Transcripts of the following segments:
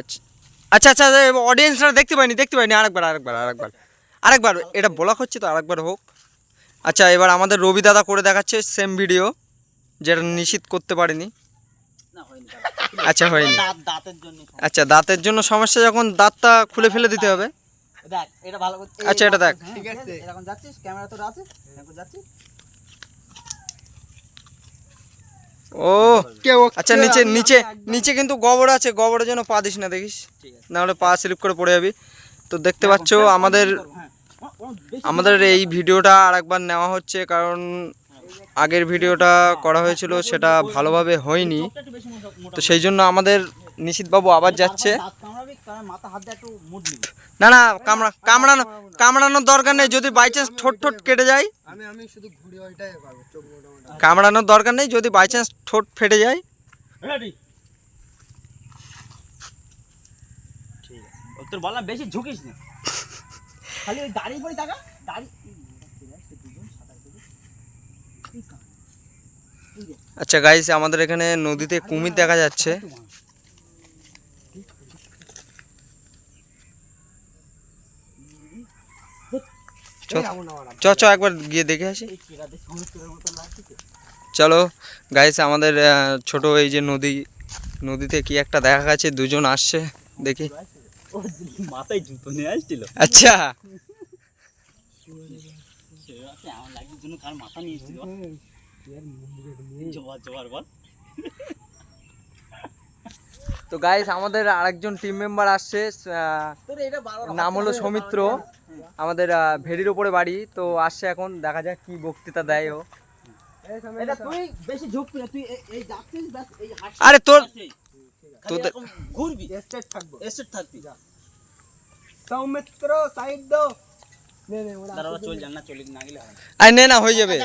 আচ্ছা আচ্ছা আচ্ছা, অডিয়েন্সরা দেখতে পাইনি আরেকবার এটা ব্লক হচ্ছে তো, আরেকবার হোক। আচ্ছা, এবার আমাদের রবি দাদা করে দেখাচ্ছে সেম ভিডিও, যেটা নিশ্চিত করতে পারিনি। আচ্ছা হয়নি, আচ্ছা দাঁতের জন্য সমস্যা, যখন দাঁতটা খুলে ফেলে দিতে হবে। আচ্ছা এটা দেখ, ও আচ্ছা, নিচে নিচে নিচে কিন্তু গোবর আছে, গোবরের জন্য পা দিস না দেখিস, না হলে পা স্লিপ করে পড়ে যাবি। তো দেখতে পাচ্ছ আমাদের এই ভিডিওটা আরেকবার নেওয়া হচ্ছে, কারণ আগের ভিডিওটা করা হয়েছিল সেটা ভালোভাবে হয়নি, তো সেই জন্য আমাদের নিশীথবাবু আবার যাচ্ছে। না না, কামড়ানোর দরকার নেই, যদি বাই চান্স ঠোঁট কেটে যায়। কামড়ানোর দরকার নেই, যদি বাই চান্স ঠোঁট ফেটে যায়। তোর বললাম বেশি ঝুঁকিস না, খালি ওই দাড়ি পরে টাকা দাড়ি। আচ্ছা গাইস, আমাদের এখানে নদীতে কুমির দেখা যাচ্ছে। চ একবার গিয়ে দেখে আসি। চলো গাইস, আমাদের ছোট এই যে নদীতে কি একটা দেখা গেছে, দুজন আসছে, দেখি। মাথায় জুতো নিয়ে আসছিল। আচ্ছা মাথা নিয়ে এসেছিল। তো গাইস, আমাদের আরেকজন টিম মেম্বার আসছে, নাম হলো সৌমিত্র, আমাদের ভেড়ির ওপরে বাড়ি। তো আসছে, এখন দেখা যাক কি বক্তৃতা দেয় ও। তুই বেশি ঝুঁকবি না, তুই এই যাচ্ছিস ব্যাস, এই আরে তোর ঘুরবি, স্ট্রেট থাকবি। সৌমিত্র সাইড দাও। হয়ে যাবে।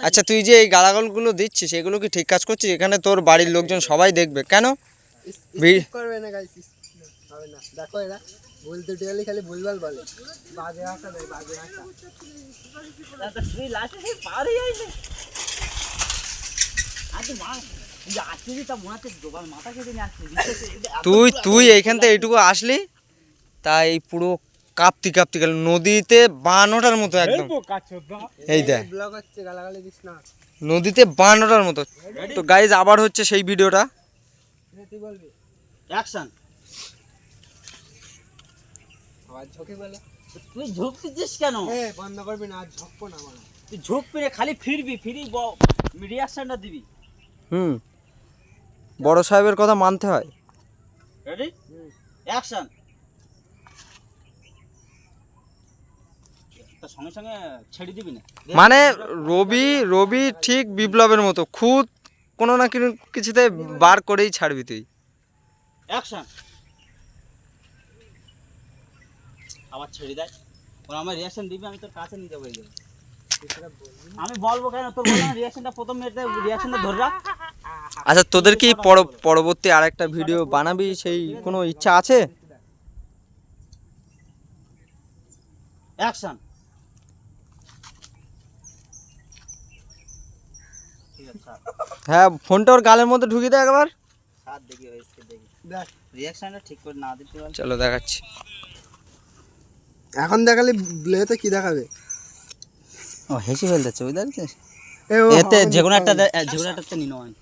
আচ্ছা, তুই যে এই গালাগালগুলো দিচ্ছিস, এগুলো কি ঠিক কাজ করছিস? এখানে তোর বাড়ির লোকজন সবাই দেখবে, কেন করবে না গাইস? হবে না, দেখো এরা বলতে গেলে খালি ভুলভাল বলে, বাজে ভাষা দেয়, বাজে ভাষা। তুই লাস্টে সেই পারে যাইছে। আজ মা যে আজকে তা মনে হচ্ছে দোকান মাথা কেটে নিয়ে আসছে। তুই এইখান থেকে এইটুকু আসলি, তাই এই পুরো কাঁপতি গেল নদীতে বানোটার মতো একদম। এই দেখ, ব্লগ হচ্ছে, গালাগালি দিস না। নদীতে বানোটার মতো। তো গাইজ, আবার হচ্ছে সেই ভিডিওটা। তুই বলবি অ্যাকশন। আবার ঝোঁকে বলে, তুই ঝুঁকছিস কেন? বন্ধ করবি না, আর ঝোঁকবো না মানে। তুই ঝুঁকবি না, খালি ফিরবি, রিঅ্যাকশনটা দিবি। বড় সাহেবের কথা মানতে হয়। Ready, action. তার সঙ্গে সঙ্গে ছেড়ে দিবি না, মানে রবি ঠিক বিপ্লবের মতো, খুদ কোনো না কিছুতে বার করেই ছাড়বি তুই। অ্যাকশন। আবার ছেড়ে দেয়, আমার রিঅ্যাকশন দিবি, আমি তোর কাছে নিয়ে যাবো। আমি বলবো কেন, তোর বললাম রিঅ্যাকশনটা প্রথম মেয়েতে, রিঅ্যাকশনটা ধরে রাখ। আচ্ছা, তোদের কি পরবর্তী আরেকটা ভিডিও বানাবি, সেই কোনো ইচ্ছা আছে? অ্যাকশন। হ্যাঁ, ফোনটা ওর গালের মধ্যে ঢুকিয়ে দে একবার। রিঅ্যাকশনটা ঠিক করে না দিতে পারলে চলো দেখাচ্ছি। এখন দেখালে ব্লেতে কি দেখাবে? ও হেসে ফেলতেছে, ওই দেখছিস? এতে যেকোনো একটা নিনো হয়।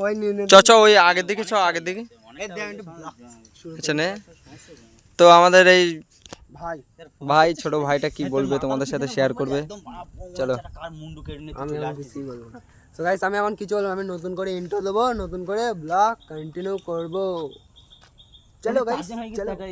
ওই নিয়ে ওই আগের দিকে আচ্ছা নে। তো আমাদের এই ভাই ছোট ভাইটা কি বলবে তোমাদের সাথে শেয়ার করবে, চলো। আমি কিছুই বলবো না। সো গাইস, আমি এখন কিছু বলবো, আমি নতুন করে ইন্ট্রো দেবো, নতুন করে ব্লগ কন্টিনিউ করবো। চলো গাইস, চলো।